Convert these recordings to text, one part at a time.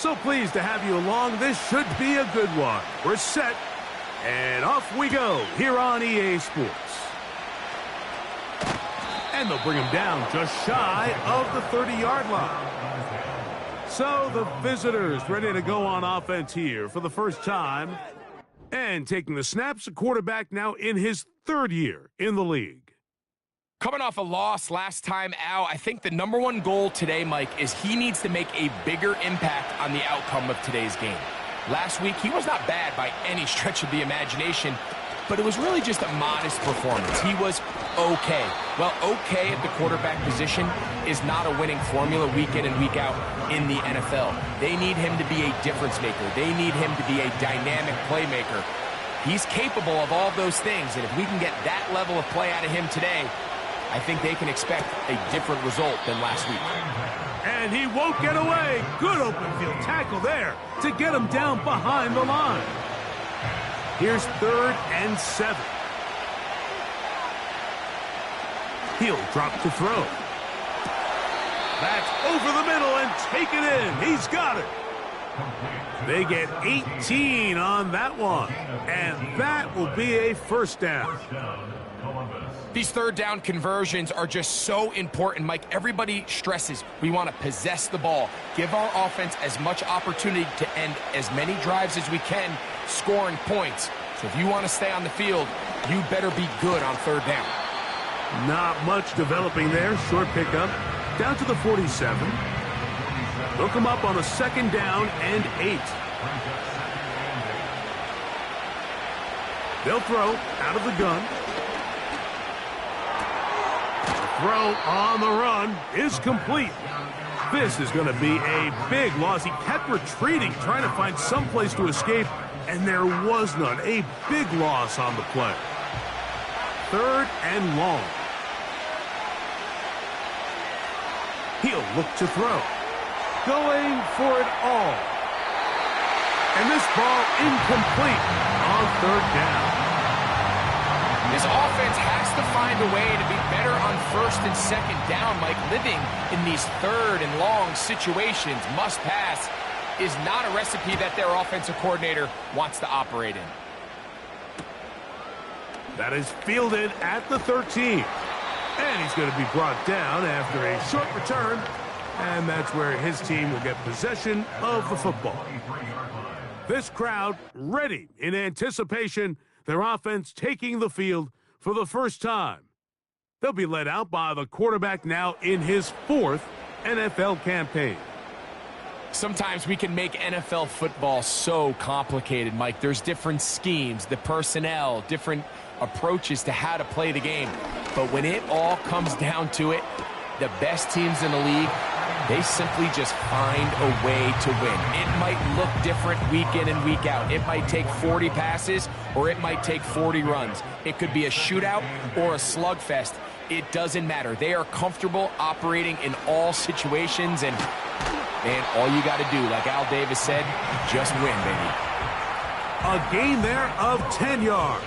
So pleased to have you along. This should be a good one. We're set, and off we go here on EA Sports. And they'll bring him down just shy of the 30-yard line. So the visitors ready to go on offense here for the first time. And taking the snaps, a quarterback now in his third year in the league. Coming off a loss last time out, I think the number one goal today, Mike, is he needs to make a bigger impact on the outcome of today's game. Last week, he was not bad by any stretch of the imagination, but it was really just a modest performance. He was okay. Well, okay at the quarterback position is not a winning formula week in and week out in the NFL. They need him to be a difference maker. They need him to be a dynamic playmaker. He's capable of all those things, and if we can get that level of play out of him today, I think they can expect a different result than last week. And he won't get away. Good open field tackle there to get him down behind the line. Here's 3rd and 7. He'll drop to throw. That's over the middle and take it in. He's got it. They get 18 on that one. And that will be a first down. These third down conversions are just so important, Mike. Everybody stresses we want to possess the ball, give our offense as much opportunity to end as many drives as we can, scoring points. So if you want to stay on the field, you better be good on third down. Not much developing there. Short pickup. Down to the 47. They'll come up on a 2nd down and 8. They'll throw out of the gun. Throw on the run is complete. This is going to be a big loss. He kept retreating, trying to find some place to escape, and there was none. A big loss on the play. 3rd and long. He'll look to throw. Going for it all. And this ball incomplete on 3rd down. This offense has to find a way to be better on 1st and 2nd down, Mike. Living in these 3rd and long situations, must pass, is not a recipe that their offensive coordinator wants to operate in. That is fielded at the 13. And he's going to be brought down after a short return. And that's where his team will get possession of the football. This crowd ready in anticipation. Their offense taking the field for the first time. They'll be led out by the quarterback now in his 4th NFL campaign. Sometimes we can make NFL football so complicated, Mike. There's different schemes, the personnel, different approaches to how to play the game. But when it all comes down to it, the best teams in the league, they simply just find a way to win. It might look different week in and week out. It might take 40 passes or it might take 40 runs. It could be a shootout or a slugfest. It doesn't matter. They are comfortable operating in all situations, and man, all you got to do, like Al Davis said, just win, baby. A gain there of 10 yards.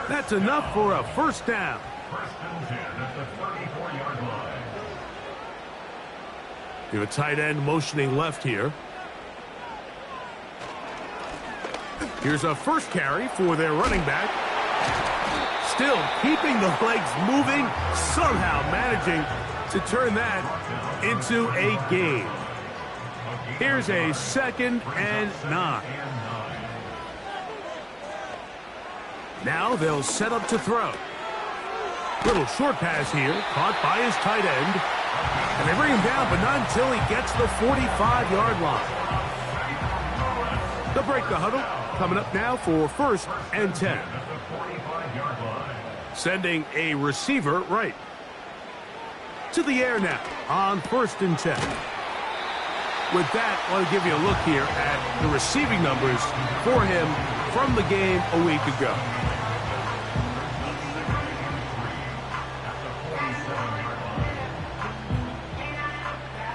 That's enough for a first down. You have a tight end motioning left here. Here's a first carry for their running back. Still keeping the legs moving, somehow managing to turn that into a gain. Here's a 2nd and 9. Now they'll set up to throw. Little short pass here, caught by his tight end. And they bring him down, but not until he gets the 45-yard line. They'll break the huddle. Coming up now for 1st and 10. Sending a receiver right. To the air now on 1st and 10. With that, I want to give you a look here at the receiving numbers for him from the game a week ago.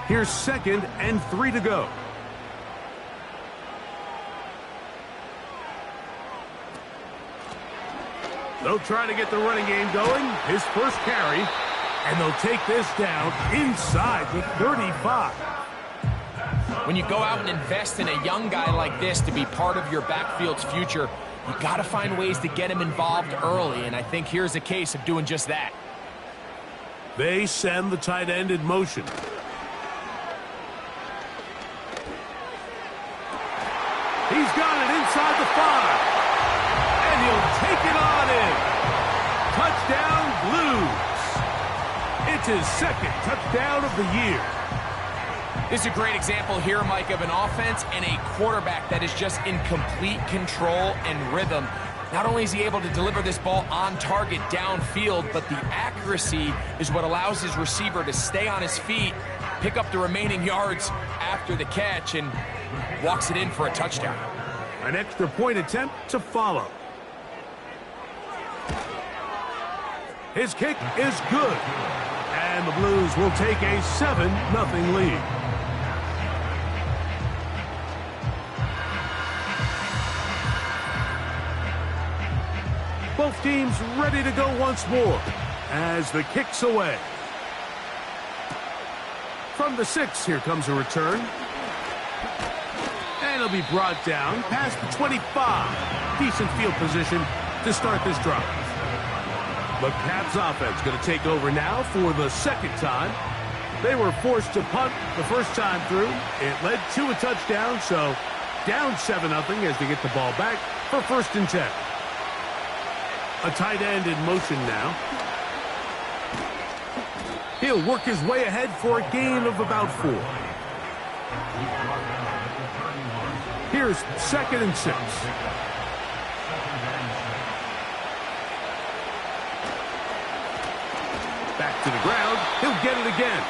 Here's 2nd and 3 to go. They'll try to get the running game going. His first carry. And they'll take this down inside the 35. When you go out and invest in a young guy like this to be part of your backfield's future, you got to find ways to get him involved early, and I think here's a case of doing just that. They send the tight end in motion. He's got it inside the 5. And he'll take it on in. Touchdown, Blues. It's his second touchdown of the year. This is a great example here, Mike, of an offense and a quarterback that is just in complete control and rhythm. Not only is he able to deliver this ball on target downfield, but the accuracy is what allows his receiver to stay on his feet, pick up the remaining yards after the catch, and walks it in for a touchdown. An extra point attempt to follow. His kick is good. And the Blues will take a 7-0 lead. Both teams ready to go once more as the kick's away. From the 6, here comes a return. And it'll be brought down past the 25. Decent field position to start this drive. The Caps offense going to take over now for the second time. They were forced to punt the first time through. It led to a touchdown, so down 7-0 as they get the ball back for 1st and 10. A tight end in motion now. He'll work his way ahead for a gain of about 4. Here's 2nd and 6. Back to the ground. He'll get it again.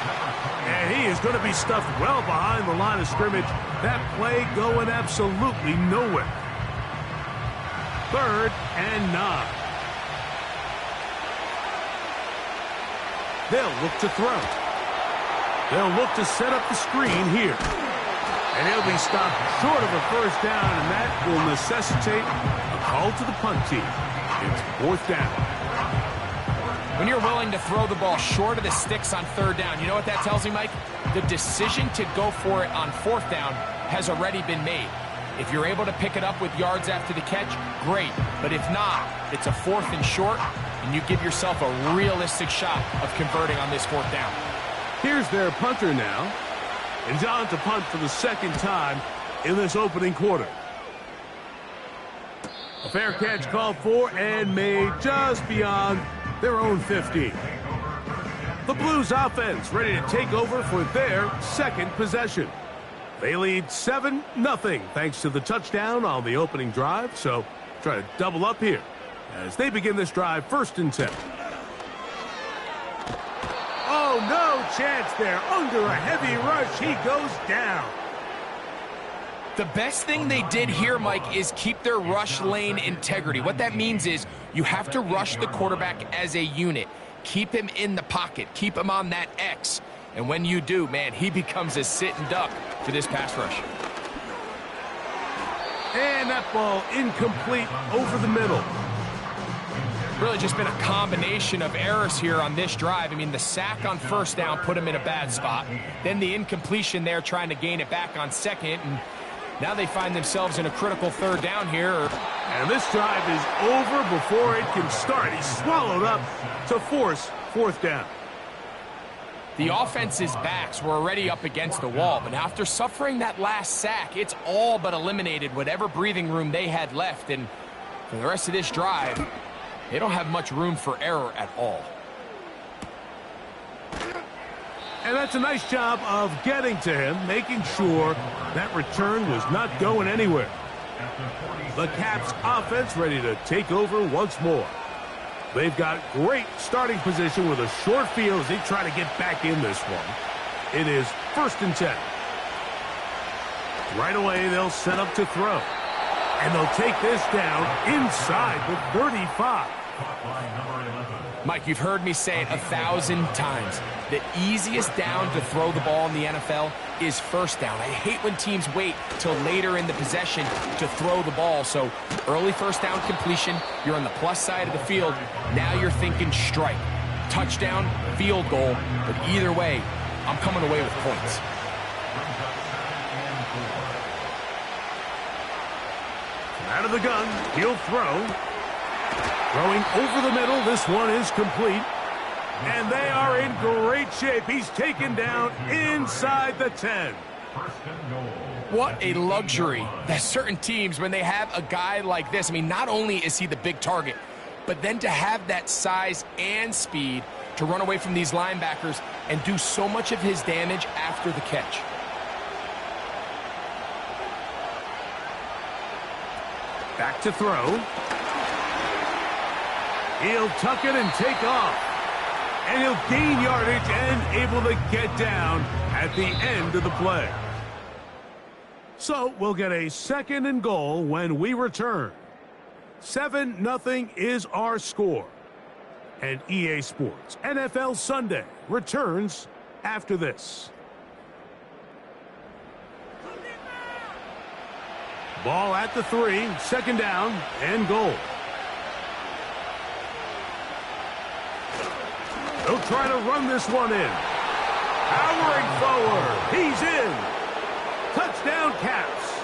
And he is going to be stuffed well behind the line of scrimmage. That play going absolutely nowhere. 3rd and 9. They'll look to throw. They'll look to set up the screen here. And he'll be stopped short of a 1st down, and that will necessitate a call to the punt team. It's 4th down. When you're willing to throw the ball short of the sticks on 3rd down, you know what that tells me, Mike? The decision to go for it on 4th down has already been made. If you're able to pick it up with yards after the catch, great. But if not, it's a 4th and short, and you give yourself a realistic shot of converting on this 4th down. Here's their punter now. And on to punt for the 2nd time in this opening quarter. A fair catch called for and made just beyond their own 15. The Blues offense ready to take over for their 2nd possession. They lead 7-0 thanks to the touchdown on the opening drive, so try to double up here as they begin this drive 1st and 10. Oh, no chance there. Under a heavy rush, he goes down. The best thing they did here, Mike, is keep their rush lane integrity. What that means is you have to rush the quarterback as a unit. Keep him in the pocket. Keep him on that X. And when you do, man, he becomes a sitting duck for this pass rush. And that ball incomplete over the middle. Really just been a combination of errors here on this drive. I mean, the sack on 1st down put him in a bad spot. Then the incompletion there trying to gain it back on 2nd. And now they find themselves in a critical 3rd down here. And this drive is over before it can start. He's swallowed up to force 4th down. The offense's backs were already up against the wall, but after suffering that last sack, it's all but eliminated whatever breathing room they had left. And for the rest of this drive, they don't have much room for error at all. And that's a nice job of getting to him, making sure that return was not going anywhere. The Caps offense ready to take over once more. They've got great starting position with a short field as they try to get back in this one. It is 1st and 10. Right away, they'll set up to throw. And they'll take this down inside the 35. Mike, you've heard me say it 1,000 times. The easiest down to throw the ball in the NFL is 1st down. I hate when teams wait till later in the possession to throw the ball. So early 1st down completion, you're on the plus side of the field. Now you're thinking strike, touchdown, field goal. But either way, I'm coming away with points. Out of the gun, he'll throw. Throwing over the middle, this one is complete. And they are in great shape. He's taken down inside the 10. What a luxury that certain teams, when they have a guy like this, I mean, not only is he the big target, but then to have that size and speed to run away from these linebackers and do so much of his damage after the catch. Back to throw. He'll tuck it and take off. And he'll gain yardage and able to get down at the end of the play. So we'll get a 2nd and goal when we return. 7-0 is our score. And EA Sports NFL Sunday returns after this. Ball at the 3, 2nd down and goal. They'll try to run this one in. Powering forward. He's in. Touchdown Caps.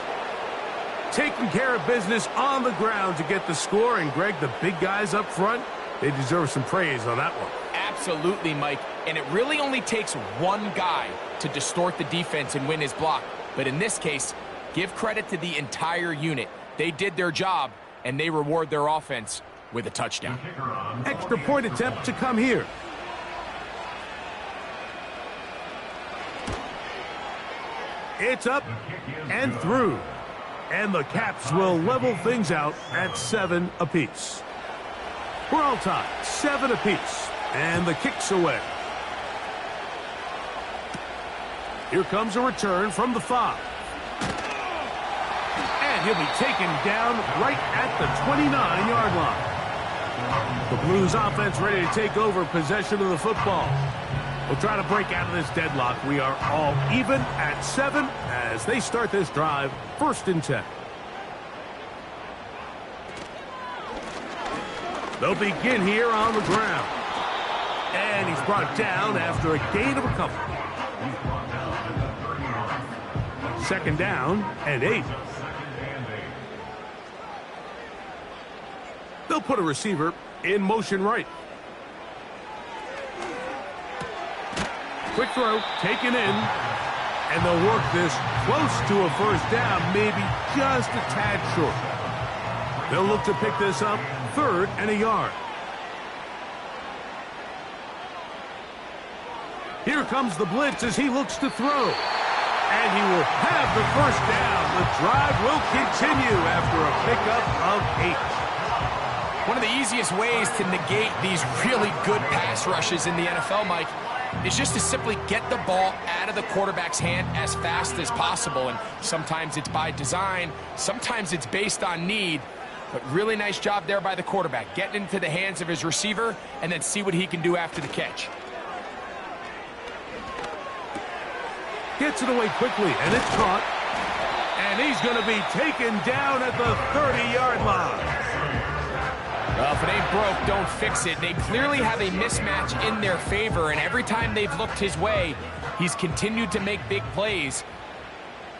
Taking care of business on the ground to get the score. And, Greg, the big guys up front, they deserve some praise on that one. Absolutely, Mike. And it really only takes one guy to distort the defense and win his block. But in this case, give credit to the entire unit. They did their job, and they reward their offense with a touchdown. Extra point attempt to come here. It's up and through. And the Caps will level things out at 7 apiece. We're all tied, 7 apiece. And the kick's away. Here comes a return from the 5. And he'll be taken down right at the 29-yard line. The Blues offense ready to take over possession of the football. We'll try to break out of this deadlock. We are all even at 7 as they start this drive, 1st and 10. They'll begin here on the ground. And he's brought down after a gain of a couple. 2nd down and 8. They'll put a receiver in motion right. Quick throw, taken in, and they'll work this close to a 1st down, maybe just a tad short. They'll look to pick this up, 3rd and a yard. Here comes the blitz as he looks to throw. And he will have the 1st down. The drive will continue after a pickup of 8. One of the easiest ways to negate these really good pass rushes in the NFL, Mike, is just to simply get the ball out of the quarterback's hand as fast as possible. And sometimes it's by design, sometimes it's based on need. But really nice job there by the quarterback, getting into the hands of his receiver and then see what he can do after the catch. Gets it away quickly, and it's caught. And he's going to be taken down at the 30-yard line. Well, if it ain't broke, don't fix it. They clearly have a mismatch in their favor, and every time they've looked his way, he's continued to make big plays.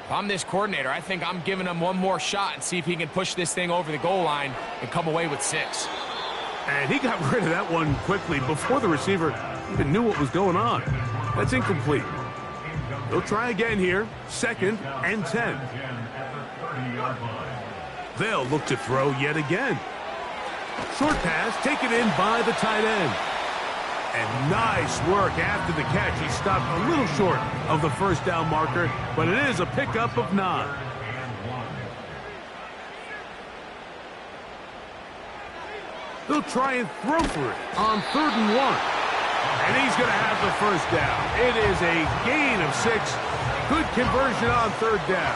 If I'm this coordinator, I think I'm giving him one more shot and see if he can push this thing over the goal line and come away with 6. And he got rid of that one quickly before the receiver even knew what was going on. That's incomplete. They'll try again here, 2nd and 10. They'll look to throw yet again. Short pass taken in by the tight end. And nice work after the catch. He stopped a little short of the 1st down marker, but it is a pickup of 9. They'll try and throw for it on 3rd and 1. And he's going to have the 1st down. It is a gain of 6. Good conversion on 3rd down.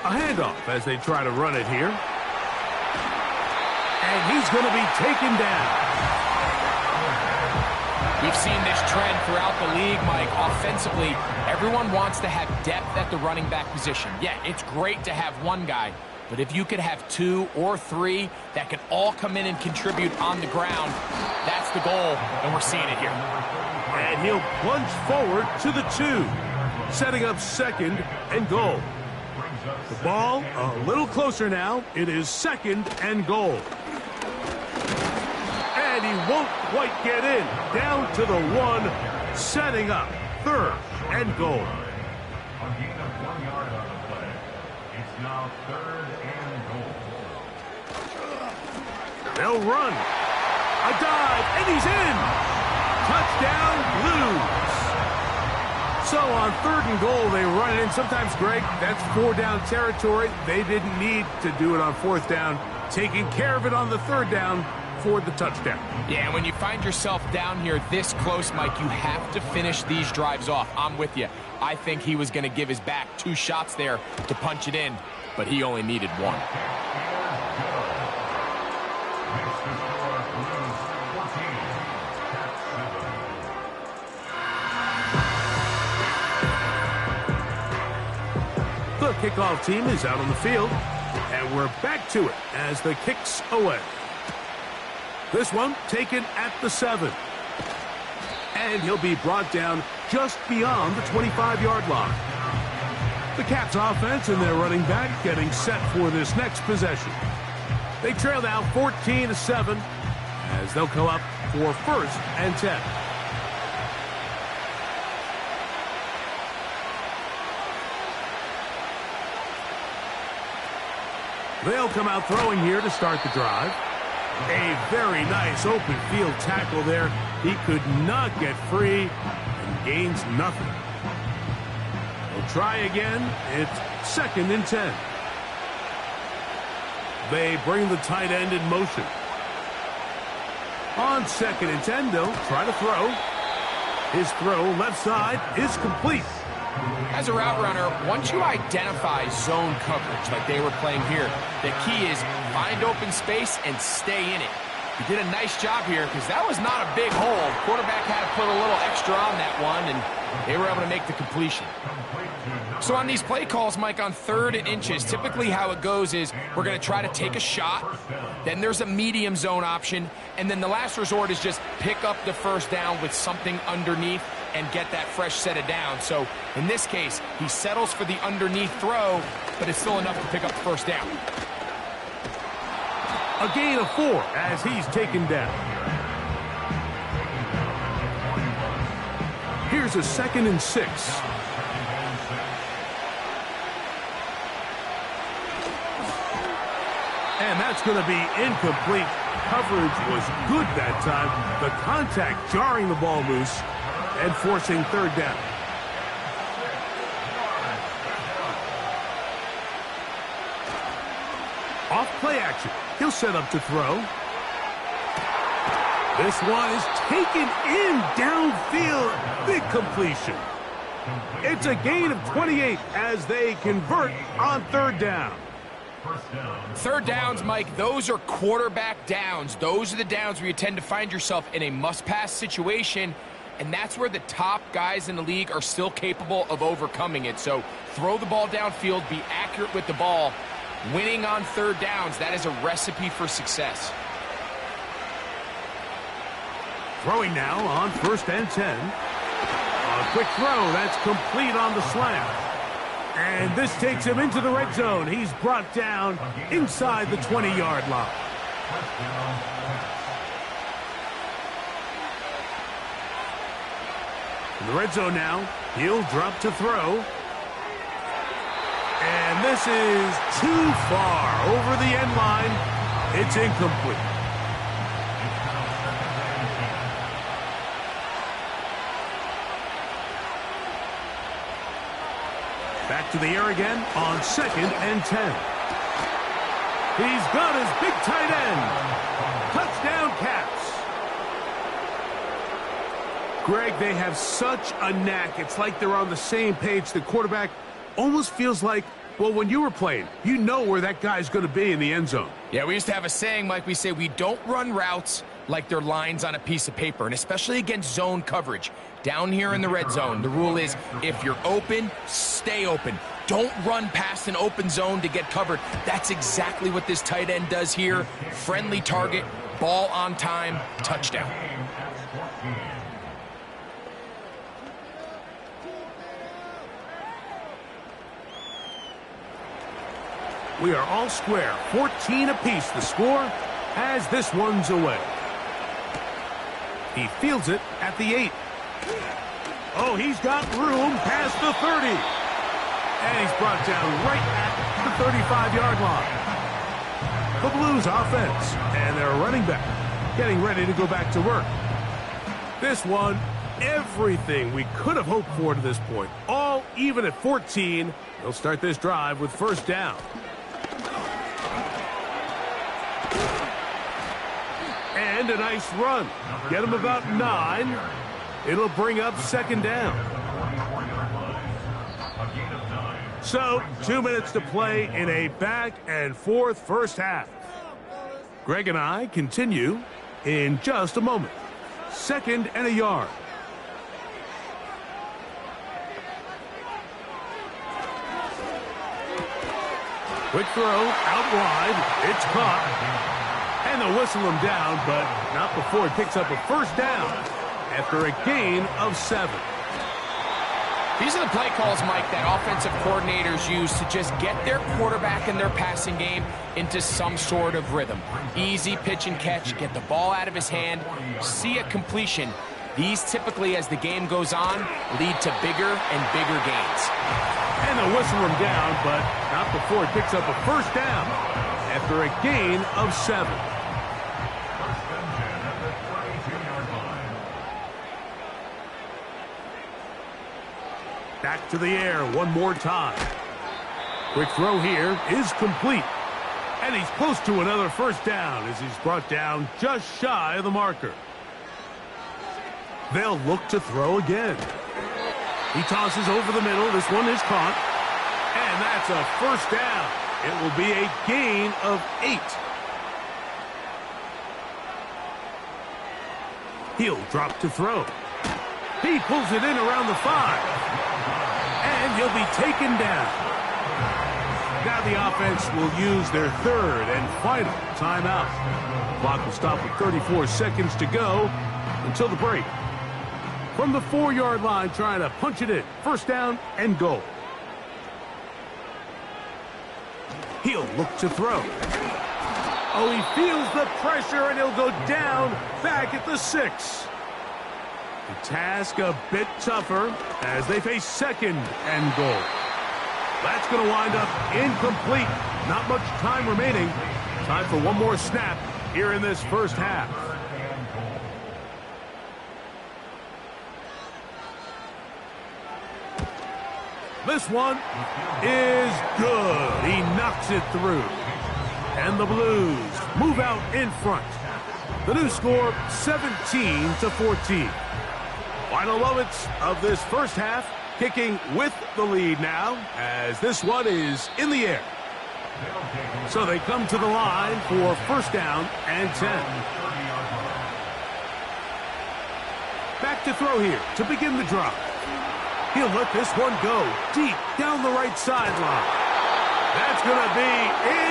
A handoff as they try to run it here. And he's going to be taken down. We've seen this trend throughout the league, Mike. Offensively, everyone wants to have depth at the running back position. Yeah, it's great to have one guy, But if you could have 2 or 3 that can all come in and contribute on the ground, that's the goal, and we're seeing it here. And he'll plunge forward to the 2, setting up 2nd and goal. The ball a little closer now. It is 2nd and goal. And he won't quite get in. Down to the 1, setting up 3rd and goal. A gain of 1 yard on the play. It's now 3rd and goal. They'll run. A dive, and he's in. Touchdown, Blues. So on 3rd and goal, they run it in. Sometimes, Greg, that's 4-down territory. They didn't need to do it on 4th down. Taking care of it on the 3rd down for the touchdown. Yeah, when you find yourself down here this close, Mike, you have to finish these drives off. I'm with you. I think he was going to give his back 2 shots there to punch it in, but he only needed 1. The kickoff team is out on the field, and we're back to it as the kick's away. This one taken at the 7. And he'll be brought down just beyond the 25-yard line. The Caps offense and their running back getting set for this next possession. They trail now 14-7 as they'll come up for 1st and 10. They'll come out throwing here to start the drive. A very nice open field tackle there. He could not get free and gains nothing. They'll try again. It's 2nd and 10. They bring the tight end in motion. On 2nd and 10, they'll try to throw. His throw left side is complete. As a route runner, once you identify zone coverage like they were playing here, the key is find open space and stay in it. He did a nice job here because that was not a big hole. Quarterback had to put a little extra on that one, and they were able to make the completion. So on these play calls, Mike, on 3rd and inches, typically how it goes is we're going to try to take a shot, then there's a medium zone option, and then the last resort is just pick up the 1st down with something underneath and get that fresh set of down. So in this case, he settles for the underneath throw, but it's still enough to pick up the 1st down. A gain of 4 as he's taken down. Here's a 2nd and 6. And that's going to be incomplete. Coverage was good that time. The contact jarring the ball loose and forcing 3rd down. Off play action. He'll set up to throw. This one is taken in downfield. Big completion. It's a gain of 28 as they convert on 3rd down. 3rd downs, Mike, those are quarterback downs. Those are the downs where you tend to find yourself in a must-pass situation, and that's where the top guys in the league are still capable of overcoming it. So throw the ball downfield, be accurate with the ball. Winning on 3rd downs, that is a recipe for success. Throwing now on 1st and 10. A quick throw, that's complete on the slant. And this takes him into the red zone. He's brought down inside the 20-yard line. In the red zone now, he'll drop to throw. And this is too far over the end line. It's incomplete. Back to the air again on 2nd and 10. He's got his big tight end. Touchdown, Caps. Greg, they have such a knack. It's like they're on the same page. The quarterback almost feels like, well, when you were playing, you know where that guy's going to be in the end zone. Yeah, we used to have a saying, Mike, we say we don't run routes like they're lines on a piece of paper, and especially against zone coverage. Down here in the red zone, the rule is if you're open, stay open. Don't run past an open zone to get covered. That's exactly what this tight end does here. Friendly target, ball on time, touchdown. We are all square, 14 apiece the score as this one's away. He fields it at the 8. Oh, he's got room past the 30. And he's brought down right at the 35-yard line. The Blues offense and their running back getting ready to go back to work. This one, everything we could have hoped for to this point. All even at 14. They'll start this drive with first down. And a nice run. Get him about 9. It'll bring up second down. So, 2 minutes to play in a back-and-forth first half. Greg and I continue in just a moment. 2nd and a yard. Quick throw out wide. It's caught. And they'll whistle him down, but not before he picks up a first down after a gain of 7. These are the play calls, Mike, that offensive coordinators use to just get their quarterback and their passing game into some sort of rhythm. Easy pitch and catch, get the ball out of his hand, see a completion. These typically, as the game goes on, lead to bigger and bigger gains. And they'll whistle him down, but not before he picks up a first down after a gain of 7. Back to the air one more time. Quick throw here is complete. And he's close to another first down as he's brought down just shy of the marker. They'll look to throw again. He tosses over the middle. This one is caught. And that's a first down. It will be a gain of 8. He'll drop to throw. He pulls it in around the 5. And he'll be taken down. Now the offense will use their 3rd and final timeout. Clock will stop with 34 seconds to go until the break. From the 4-yard line, trying to punch it in. First down and goal. He'll look to throw. Oh, he feels the pressure, and he'll go down back at the 6. The task a bit tougher as they face 2nd and goal. That's going to wind up incomplete. Not much time remaining. Time for one more snap here in this first half. This one is good. He knocks it through. And the Blues move out in front. The new score, 17-14. Final moments of this first half, kicking with the lead now as this one is in the air. So they come to the line for first down and 10. Back to throw here to begin the drive. He'll let this one go deep down the right sideline. That's going to be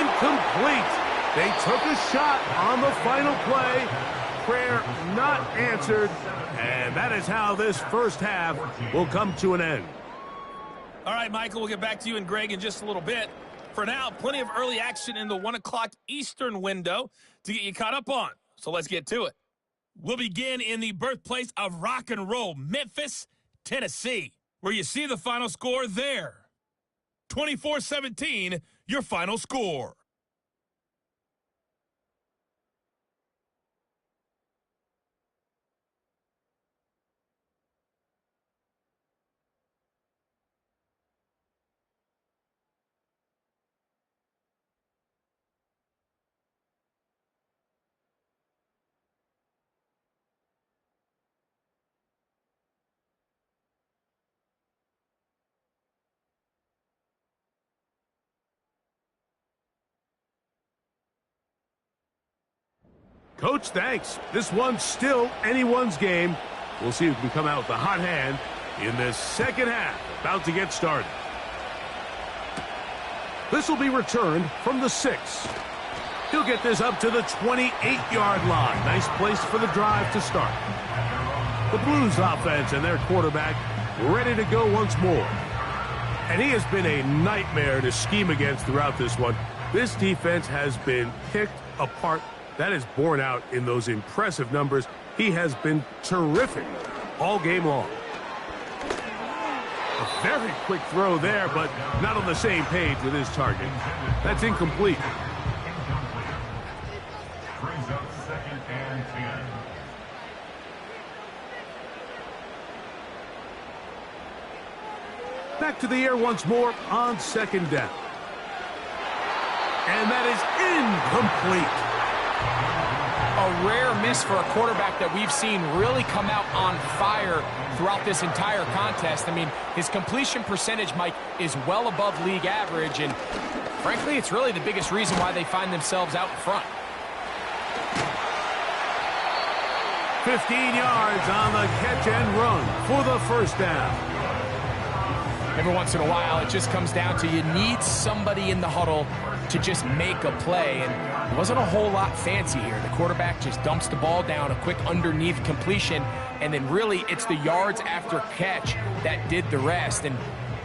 incomplete. They took a shot on the final play. Prayer not answered. And that is how this first half will come to an end. All right, Michael, we'll get back to you and Greg in just a little bit. For now, plenty of early action in the 1 o'clock Eastern window to get you caught up on. So let's get to it. We'll begin in the birthplace of rock and roll, Memphis, Tennessee, where you see the final score there. 24-17, your final score. Coach, thanks. This one's still anyone's game. We'll see who can come out with the hot hand in this second half. About to get started. This will be returned from the 6. He'll get this up to the 28-yard line. Nice place for the drive to start. The Blues offense and their quarterback ready to go once more. And he has been a nightmare to scheme against throughout this one. This defense has been picked apart. That is borne out in those impressive numbers. He has been terrific all game long. A very quick throw there, but not on the same page with his target. That's incomplete. Brings up 2nd and 10. Back to the air once more on 2nd down. And that is incomplete. A rare miss for a quarterback that we've seen really come out on fire throughout this entire contest. I mean, his completion percentage, Mike, is well above league average, and frankly, it's really the biggest reason why they find themselves out in front. 15 yards on the catch and run for the first down. Every once in a while, it just comes down to you need somebody in the huddle to just make a play, and it wasn't a whole lot fancy here. The quarterback just dumps the ball down, a quick underneath completion, and then really it's the yards after catch that did the rest, and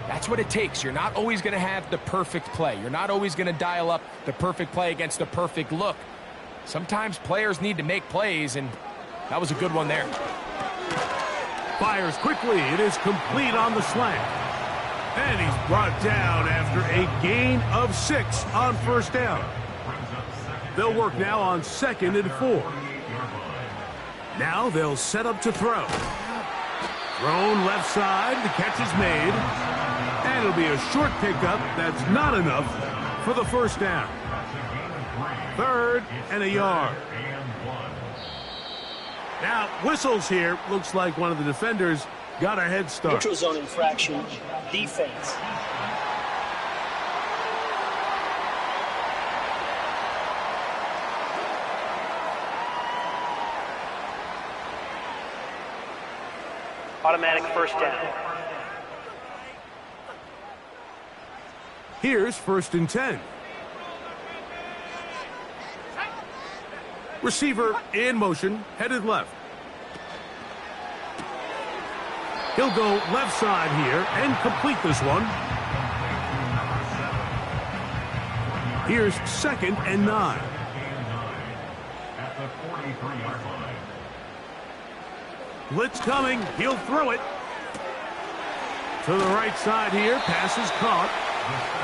that's what it takes. You're not always going to have the perfect play. You're not always going to dial up the perfect play against the perfect look. Sometimes players need to make plays, and that was a good one there. Fires quickly. It is complete on the slant. And he's brought down after a gain of 6 on first down. They'll work now on 2nd and 4. Now they'll set up to throw. Thrown left side. The catch is made. And it'll be a short pickup. That's not enough for the first down. 3rd and a yard. Now, whistles here. Looks like one of the defenders got a head start. Neutral zone infraction, defense. Automatic first down. Here's 1st and 10. Receiver in motion, headed left. He'll go left side here and complete this one. Here's 2nd and 9. At the 43-yard line. Blitz coming. He'll throw it. To the right side here. Pass is caught.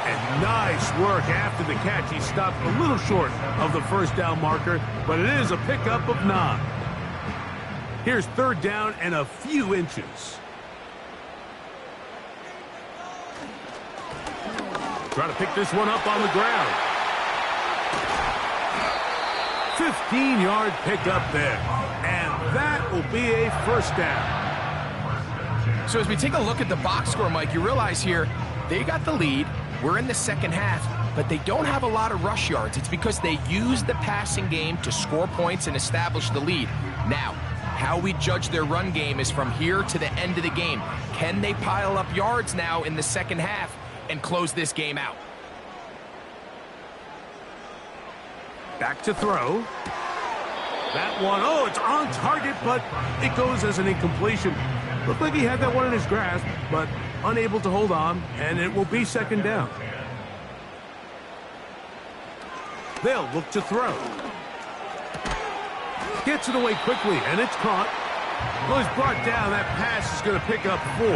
And nice work after the catch. He stopped a little short of the first down marker, but it is a pickup of 9. Here's 3rd down and a few inches. Trying to pick this one up on the ground. 15-yard pickup there. And that will be a first down. So as we take a look at the box score, Mike, you realize here they got the lead. We're in the second half, but they don't have a lot of rush yards. It's because they use the passing game to score points and establish the lead. Now, how we judge their run game is from here to the end of the game. Can they pile up yards now in the second half and close this game out? Back to throw. That one, oh, it's on target, but it goes as an incompletion. Looked like he had that one in his grasp, but unable to hold on, and it will be 2nd down. They'll look to throw. Gets it away quickly, and it's caught. Well, he's brought down. That pass is going to pick up 4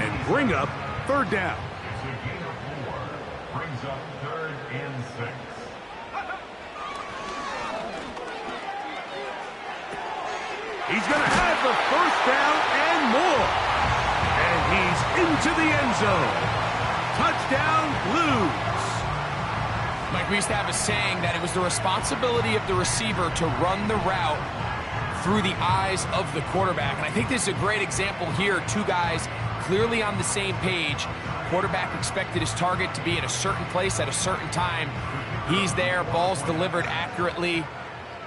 and bring up 3rd down. It's a gain of 4. Brings up 3rd and 6. He's going to have the first down and more. And he's into the end zone. Touchdown, Blues. Mike, we used to have a saying that it was the responsibility of the receiver to run the route through the eyes of the quarterback. And I think this is a great example here. Two guys clearly on the same page. Quarterback expected his target to be in a certain place at a certain time. He's there, ball's delivered accurately.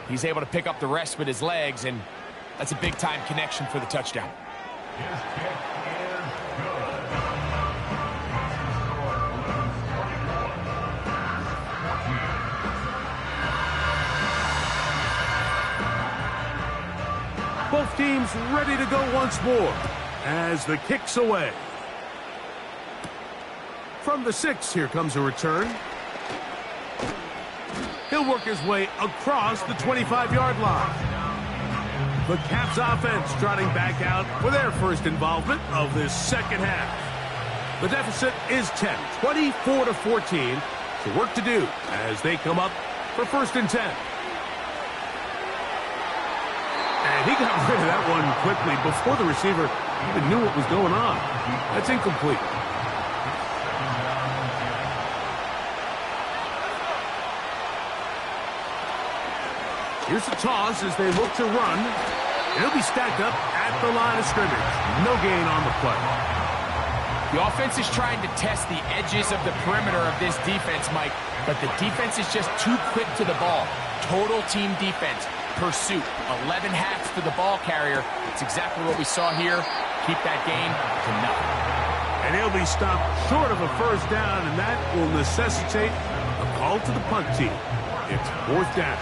He's able to pick up the rest with his legs, and that's a big-time connection for the touchdown. His kick is good. Both teams ready to go once more as the kick's away. From the 6, here comes a return. He'll work his way across the 25-yard line. The Caps offense trotting back out for their first involvement of this second half. The deficit is 10, 24-14. So work to do as they come up for 1st and 10. And he got rid of that one quickly before the receiver even knew what was going on. That's incomplete. Here's the toss as they look to run. It'll be stacked up at the line of scrimmage. No gain on the play. The offense is trying to test the edges of the perimeter of this defense, Mike, but the defense is just too quick to the ball. Total team defense, pursuit, 11 hats to the ball carrier. It's exactly what we saw here. Keep that gain to nothing. And he'll be stopped short of a 1st down, and that will necessitate a call to the punt team. It's 4th down.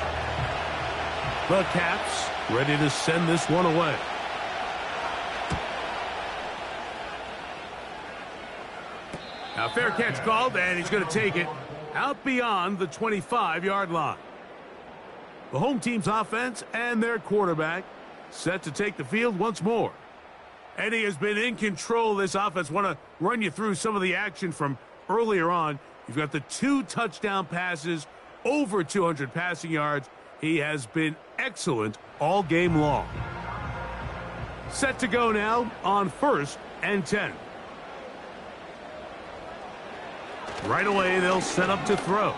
The Caps ready to send this one away. Now, fair catch called, and he's going to take it out beyond the 25-yard line. The home team's offense and their quarterback set to take the field once more. And he has been in control of this offense. Want to run you through some of the action from earlier on. You've got the 2 touchdown passes, over 200 passing yards. He has been excellent all game long. Set to go now on 1st and 10. Right away, they'll set up to throw.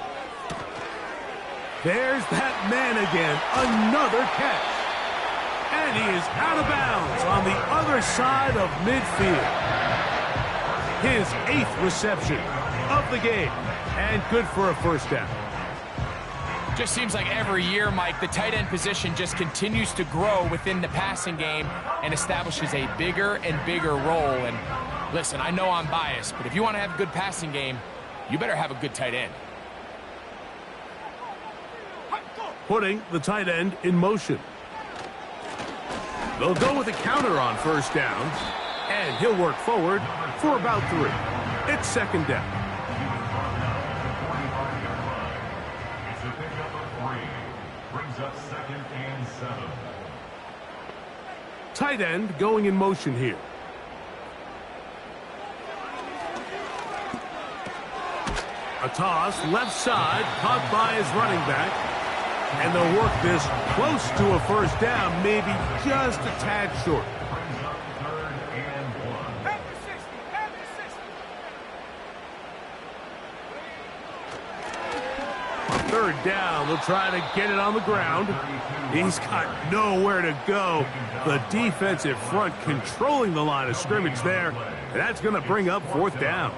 There's that man again. Another catch. And he is out of bounds on the other side of midfield. His 8th reception of the game. And good for a 1st down. Just seems like every year, Mike, the tight end position just continues to grow within the passing game and establishes a bigger and bigger role. And listen, I know I'm biased, but if you want to have a good passing game, you better have a good tight end. Putting the tight end in motion. They'll go with a counter on 1st down, and he'll work forward for about 3. It's 2nd down. It's a pickup of 3. Brings up 2nd and 7. Tight end going in motion here. A toss, left side, caught by his running back. And they'll work this close to a 1st down, maybe just a tad short. Brings up 3rd and 1. On 3rd down, they'll try to get it on the ground. He's got nowhere to go. The defensive front controlling the line of scrimmage there. And that's going to bring up 4th down.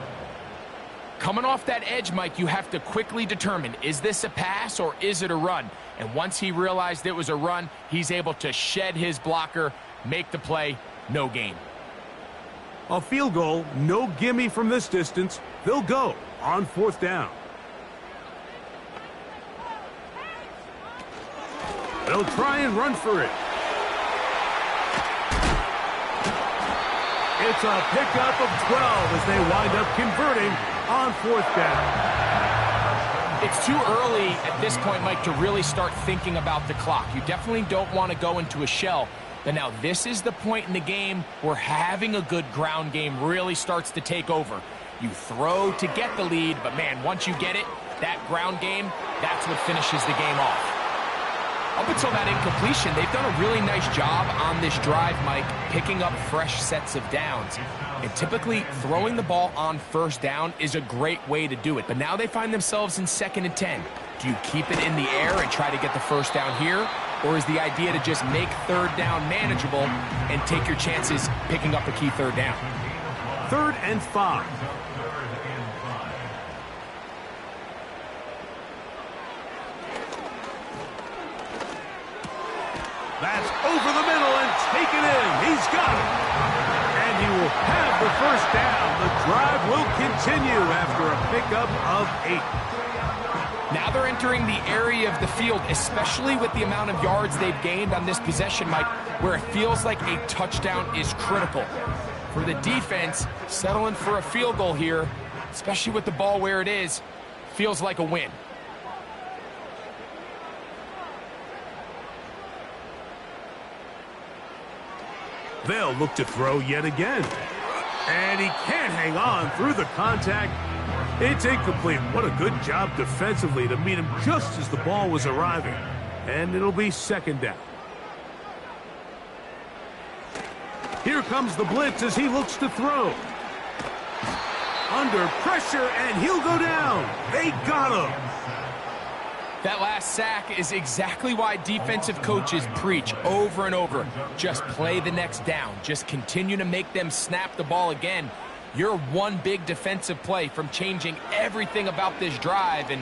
Coming off that edge, Mike, you have to quickly determine, is this a pass or is it a run? And once he realized it was a run, he's able to shed his blocker, make the play, no gain. A field goal, no gimme from this distance. They'll go on 4th down. They'll try and run for it. It's a pickup of 12 as they wind up converting on 4th down. It's too early at this point, Mike, to really start thinking about the clock. You definitely don't want to go into a shell. But now this is the point in the game where having a good ground game really starts to take over. You throw to get the lead, but man, once you get it, that ground game, that's what finishes the game off. Up until that incompletion, they've done a really nice job on this drive, Mike, picking up fresh sets of downs. And typically, throwing the ball on 1st down is a great way to do it. But now they find themselves in 2nd and 10. Do you keep it in the air and try to get the 1st down here? Or is the idea to just make 3rd down manageable and take your chances picking up a key 3rd down? 3rd and 5. That's over the middle and taken in. He's got it. And he will have the 1st down. The drive will continue after a pickup of 8. Now they're entering the area of the field, especially with the amount of yards they've gained on this possession, Mike, where it feels like a touchdown is critical. For the defense, settling for a field goal here, especially with the ball where it is, feels like a win. They'll look to throw yet again. And he can't hang on through the contact. It's incomplete. What a good job defensively to meet him just as the ball was arriving. And it'll be second down. Here comes the blitz as he looks to throw. Under pressure, and he'll go down. They got him. That last sack is exactly why defensive coaches preach over and over. Just play the next down. Just continue to make them snap the ball again. You're one big defensive play from changing everything about this drive. And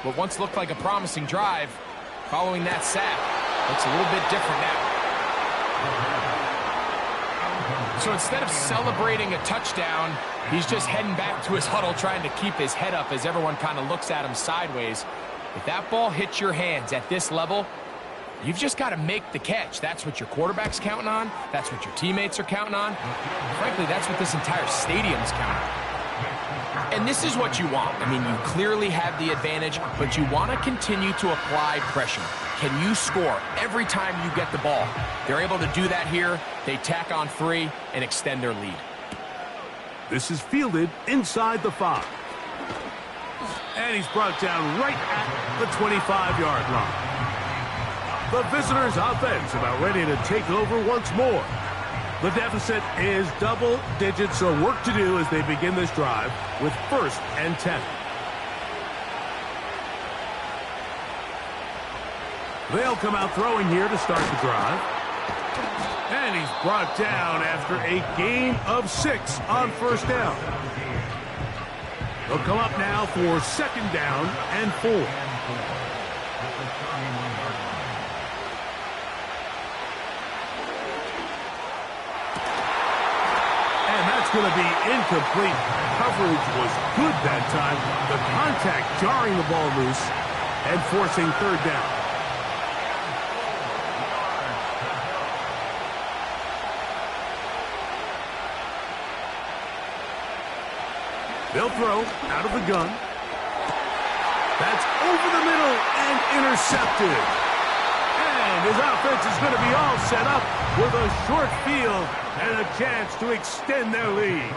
what once looked like a promising drive, following that sack, looks a little bit different now. So instead of celebrating a touchdown, he's just heading back to his huddle trying to keep his head up as everyone kind of looks at him sideways. If that ball hits your hands at this level, you've just got to make the catch. That's what your quarterback's counting on. That's what your teammates are counting on. Frankly, that's what this entire stadium's counting on. And this is what you want. I mean, you clearly have the advantage, but you want to continue to apply pressure. Can you score every time you get the ball? They're able to do that here. They tack on 3 and extend their lead. This is fielded inside the 5. And he's brought down right at the 25-yard line. The visitors' offense about ready to take over once more. The deficit is double digits, so work to do as they begin this drive with 1st and 10. They'll come out throwing here to start the drive. And he's brought down after a gain of 6 on 1st down. They'll come up now for 2nd down and 4. And that's going to be incomplete. Coverage was good that time. The contact jarring the ball loose and forcing 3rd down. They'll throw out of the gun. That's over the middle and intercepted. And his offense is going to be all set up with a short field and a chance to extend their lead.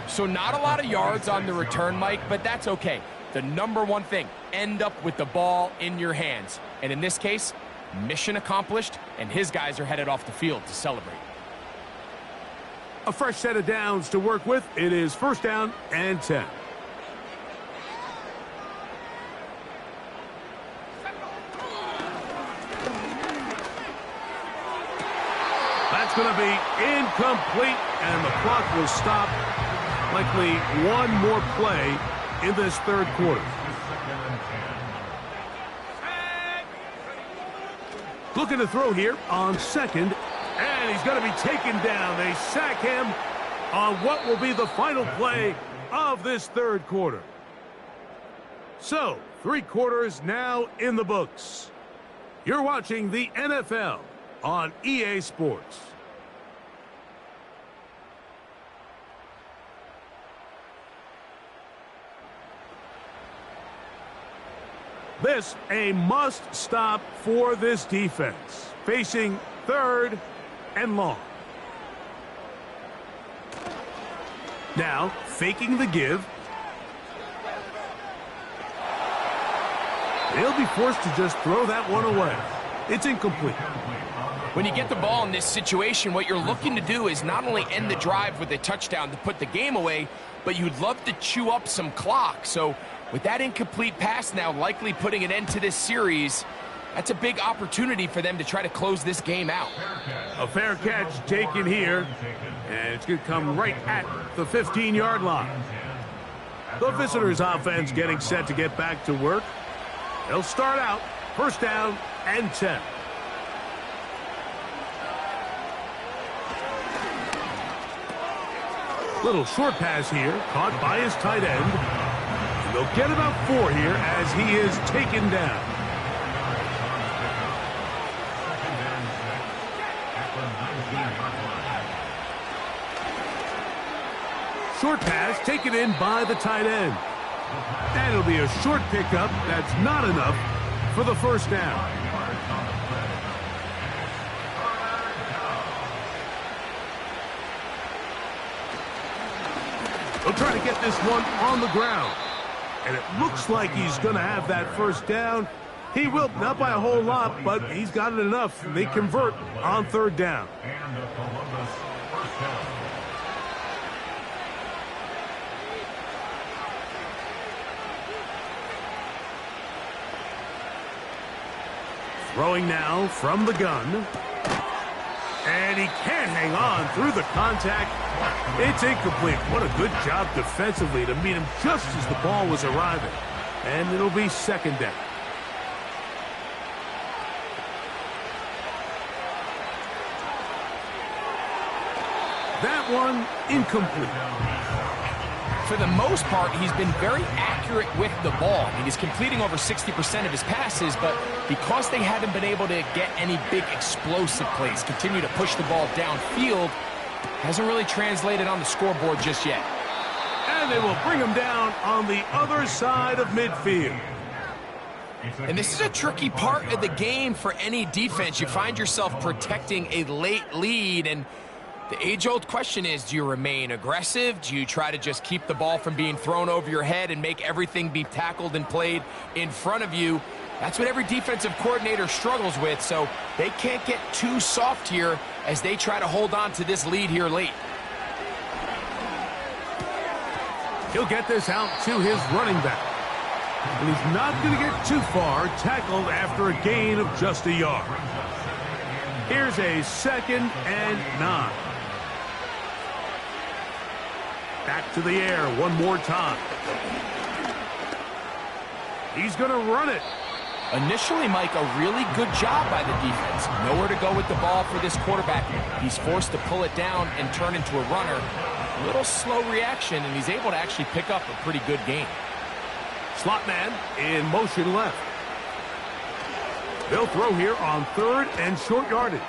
So not a lot of yards on the return, Mike, but that's okay. The number one thing, end up with the ball in your hands. And in this case, mission accomplished, and his guys are headed off the field to celebrate. A fresh set of downs to work with. It is 1st down and 10. That's going to be incomplete, and the clock will stop. Likely one more play in this 3rd quarter. Looking to throw here on 2nd. And he's going to be taken down. They sack him on what will be the final play of this 3rd quarter. So, 3 quarters now in the books. You're watching the NFL on EA Sports. This a must-stop for this defense. Facing 3rd and long. Now, faking the give. They'll be forced to just throw that one away. It's incomplete. When you get the ball in this situation, what you're looking to do is not only end the drive with a touchdown to put the game away, but you'd love to chew up some clock. So with that incomplete pass now likely putting an end to this series, that's a big opportunity for them to try to close this game out. A fair catch taken here, and it's going to come right at the 15-yard line. The visitors' offense getting set to get back to work. They'll start out 1st down and 10. Little short pass here, caught by his tight end. They'll get about 4 here as he is taken down. Short pass taken in by the tight end. And it'll be a short pickup. That's not enough for the first down. He'll try to get this one on the ground. And it looks like he's going to have that first down. He will, not by a whole lot, but he's got it enough. They convert on third down. And the Columbus first down. Throwing now from the gun. And he can't hang on through the contact. It's incomplete. What a good job defensively to meet him just as the ball was arriving. And it'll be second down. That one incomplete. For the most part, he's been very accurate with the ball. I mean, he's completing over 60% of his passes, but because they haven't been able to get any big explosive plays, continue to push the ball downfield, hasn't really translated on the scoreboard just yet. And they will bring him down on the other side of midfield. And this is a tricky part of the game for any defense. You find yourself protecting a late lead, and the age-old question is, do you remain aggressive? Do you try to just keep the ball from being thrown over your head and make everything be tackled and played in front of you? That's what every defensive coordinator struggles with, so they can't get too soft here as they try to hold on to this lead here late. He'll get this out to his running back. And he's not going to get too far, tackled after a gain of just a yard. Here's a 2nd and 9. Back to the air one more time. He's going to run it. Initially, Mike, a really good job by the defense. Nowhere to go with the ball for this quarterback. He's forced to pull it down and turn into a runner. A little slow reaction, and he's able to actually pick up a pretty good gain. Slot man in motion left. They'll throw here on 3rd and short yardage.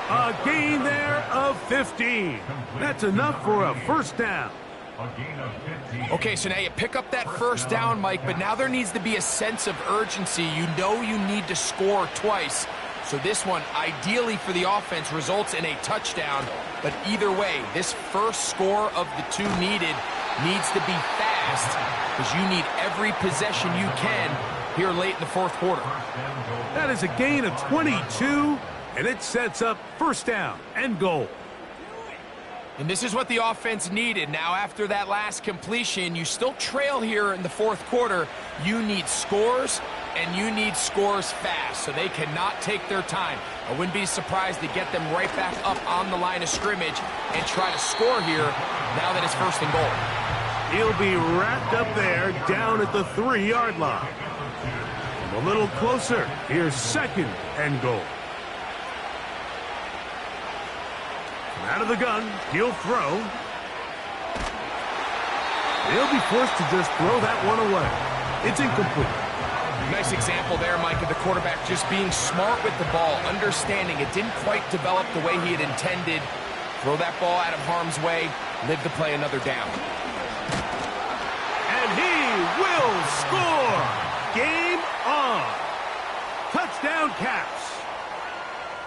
A gain there of 15. That's enough for a first down. Okay, so now you pick up that first down, Mike, but now there needs to be a sense of urgency. You know you need to score twice. So this one, ideally for the offense, results in a touchdown. But either way, this first score of the 2 needed needs to be fast because you need every possession you can here late in the 4th quarter. That is a gain of 22, and it sets up first down and goal. And this is what the offense needed. Now, after that last completion, you still trail here in the 4th quarter. You need scores, and you need scores fast, so they cannot take their time. I wouldn't be surprised to get them right back up on the line of scrimmage and try to score here now that it's 1st and goal. He'll be wrapped up there down at the 3-yard line. A little closer. Here's 2nd and goal. Out of the gun, he'll throw. He'll be forced to just throw that one away. It's incomplete. Nice example there, Mike, of the quarterback just being smart with the ball, understanding it didn't quite develop the way he had intended. Throw that ball out of harm's way, live to play another down. And he will score! Game on! Touchdown Caps!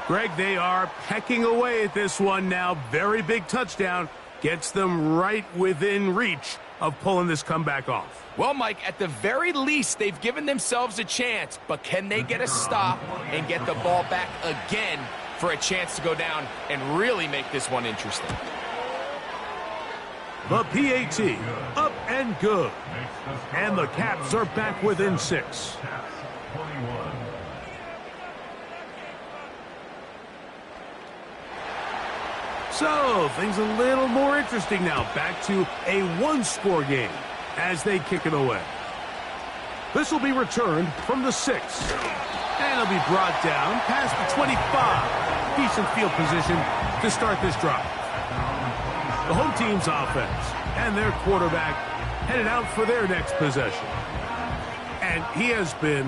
Greg, they are pecking away at this one now. Very big touchdown. Gets them right within reach of pulling this comeback off. Well, Mike, at the very least, they've given themselves a chance. But can they get a stop and get the ball back again for a chance to go down and really make this one interesting? The PAT, up and good. And the Caps are back within 6. So, things a little more interesting now. Back to a 1-score game as they kick it away. This will be returned from the 6. And it'll be brought down past the 25. Decent field position to start this drive. The home team's offense and their quarterback headed out for their next possession. And he has been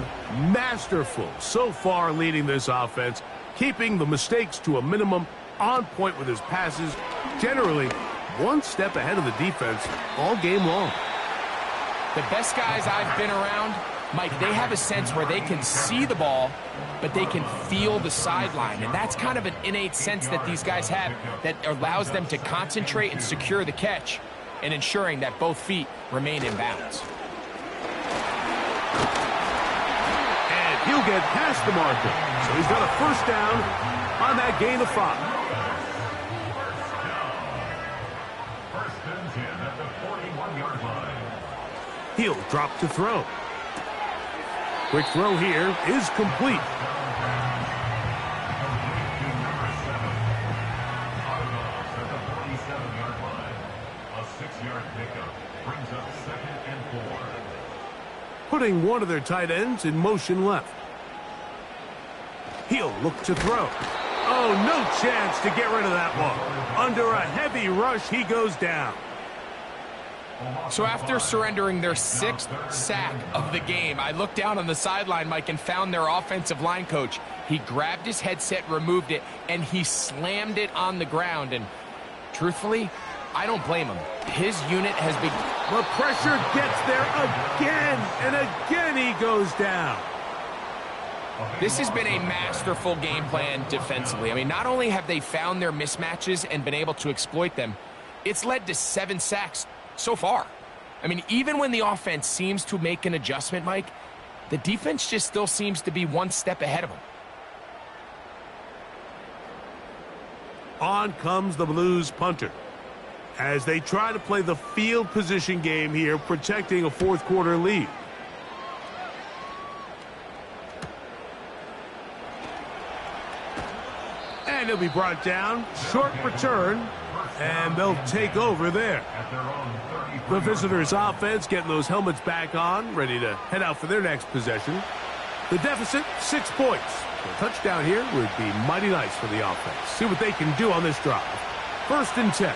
masterful so far leading this offense, keeping the mistakes to a minimum, on point with his passes, generally one step ahead of the defense all game long. The best guys I've been around, Mike, they have a sense where they can see the ball, but they can feel the sideline. And that's kind of an innate sense that these guys have that allows them to concentrate and secure the catch and ensuring that both feet remain in bounds. And he'll get past the marker. So he's got a first down on that gain of 5. He'll drop to throw. Quick throw here is complete. A 6-yard pickup brings up 2nd and 4. Putting one of their tight ends in motion left. He'll look to throw. Oh, no chance to get rid of that one. Under a heavy rush, he goes down. So after surrendering their 6th sack of the game, I looked down on the sideline, Mike, and found their offensive line coach. He grabbed his headset, removed it, and he slammed it on the ground. And truthfully, I don't blame him. His unit has been... The pressure gets there again, and again he goes down. This has been a masterful game plan defensively. I mean, not only have they found their mismatches and been able to exploit them, it's led to 7 sacks so far. I mean, even when the offense seems to make an adjustment, Mike, the defense just still seems to be one step ahead of them. On comes the Blues punter as they try to play the field position game here, protecting a fourth-quarter lead. And he'll be brought down. Short return. And they'll take over there. The visitors' offense getting those helmets back on, ready to head out for their next possession. The deficit, 6 points. A touchdown here would be mighty nice for the offense. See what they can do on this drive. 1st and 10.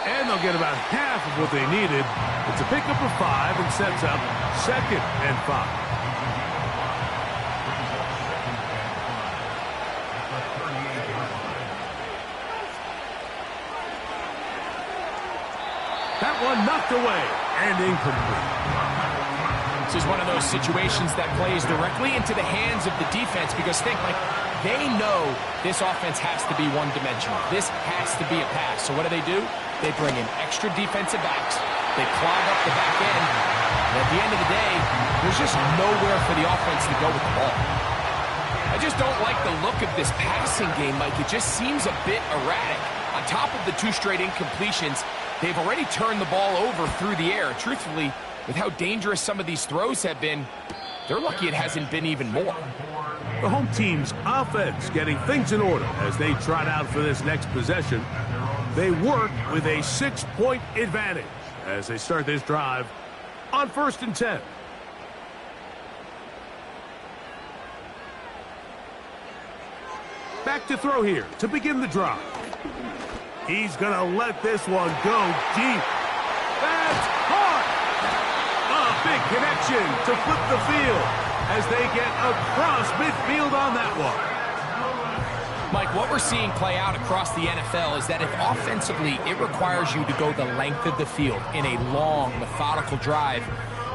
And they'll get about half of what they needed. It's a pickup of 5 and sets up 2nd and 5. That one knocked away and incomplete. This is one of those situations that plays directly into the hands of the defense because think, like, they know this offense has to be one-dimensional. This has to be a pass. So what do? They bring in extra defensive backs. They clog up the back end. And at the end of the day, there's just nowhere for the offense to go with the ball. I just don't like the look of this passing game, Mike. It just seems a bit erratic. On top of the 2 straight incompletions, they've already turned the ball over through the air. Truthfully, with how dangerous some of these throws have been, they're lucky it hasn't been even more. The home team's offense getting things in order as they trot out for this next possession. They work with a 6-point advantage as they start this drive on 1st and 10. Back to throw here to begin the drive. He's going to let this one go deep. That's hard. A big connection to flip the field as they get across midfield on that one. Mike, what we're seeing play out across the NFL is that if offensively it requires you to go the length of the field in a long, methodical drive,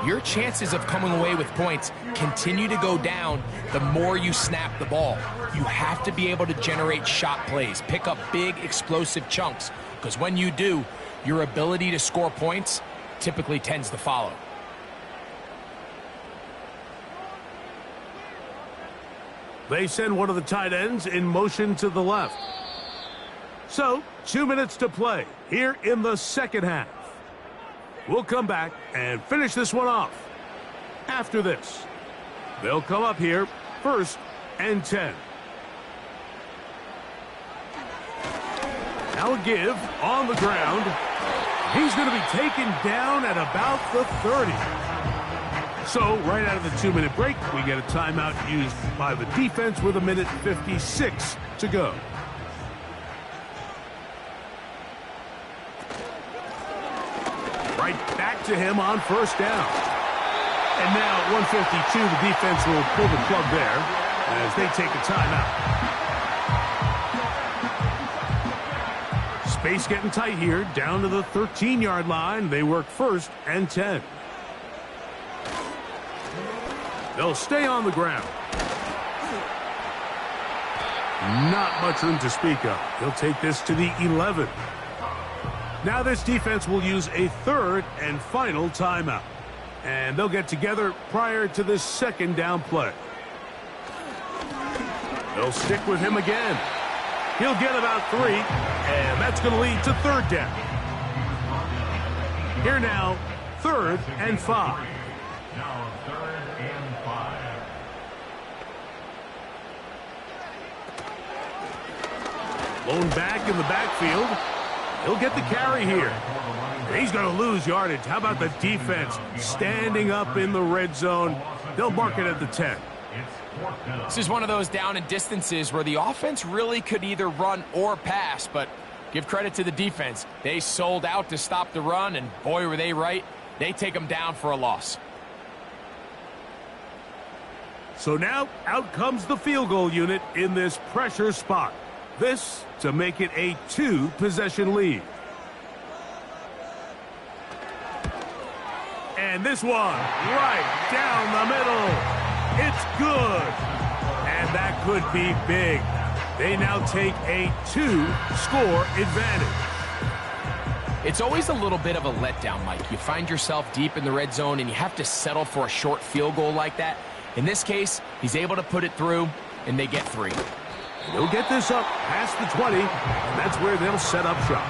your chances of coming away with points continue to go down the more you snap the ball. You have to be able to generate shot plays, pick up big, explosive chunks, because when you do, your ability to score points typically tends to follow. They send one of the tight ends in motion to the left. So, 2 minutes to play here in the second half. We'll come back and finish this one off. After this, they'll come up here 1st and 10. Now a give on the ground. He's going to be taken down at about the 30. So, right out of the 2-minute break, we get a timeout used by the defense with 1:56 to go. Right to him on first down. And now at 1:52, the defense will pull the plug there as they take a timeout. Space getting tight here, down to the 13-yard line. They work 1st and 10. They'll stay on the ground. Not much room to speak of. He'll take this to the 11. Now this defense will use a 3rd and final timeout. And they'll get together prior to this 2nd down play. They'll stick with him again. He'll get about 3, and that's going to lead to 3rd down. Here now, 3rd and 5. Now 3rd and 5. Blown back in the backfield. He'll get the carry here. He's going to lose yardage. How about the defense standing up in the red zone? They'll mark it at the 10. This is one of those down and distances where the offense really could either run or pass, but give credit to the defense. They sold out to stop the run, and boy, were they right. They take them down for a loss. So now out comes the field goal unit in this pressure spot. This to make it a 2-possession lead. And this one right down the middle. It's good. And that could be big. They now take a 2-score advantage. It's always a little bit of a letdown, Mike. You find yourself deep in the red zone and you have to settle for a short field goal like that. In this case, he's able to put it through, and they get 3. They'll get this up past the 20, and that's where they'll set up shop.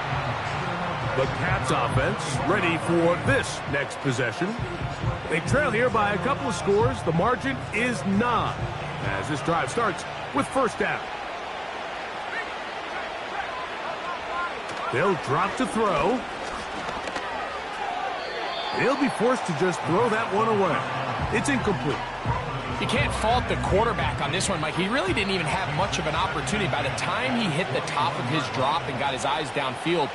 The Cats offense ready for this next possession. They trail here by a couple of scores. The margin is 9 as this drive starts with 1st down. They'll drop to throw. They'll be forced to just throw that one away. It's incomplete. You can't fault the quarterback on this one, Mike. He really didn't even have much of an opportunity. By the time he hit the top of his drop and got his eyes downfield,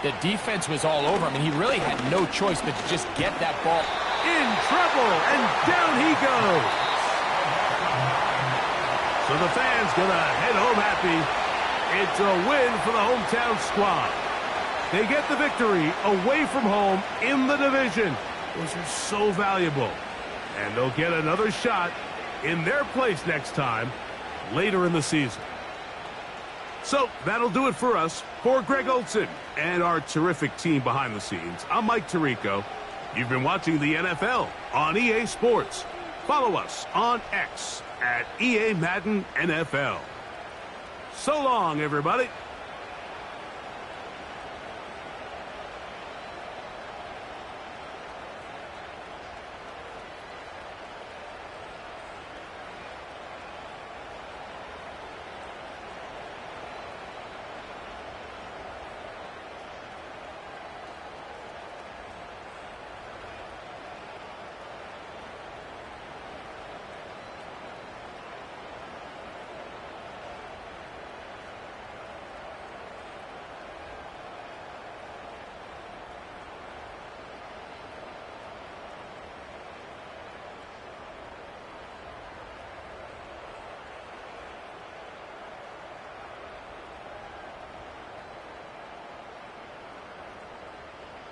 the defense was all over him, and he really had no choice but to just get that ball. In trouble, and down he goes. So the fans gonna head home happy. It's a win for the hometown squad. They get the victory away from home in the division. Those are so valuable. And they'll get another shot in their place next time later in the season. So that'll do it for us. For Greg Olson and our terrific team behind the scenes, I'm Mike Tirico. You've been watching the NFL on EA Sports. Follow us on X at EA Madden NFL. So long, everybody.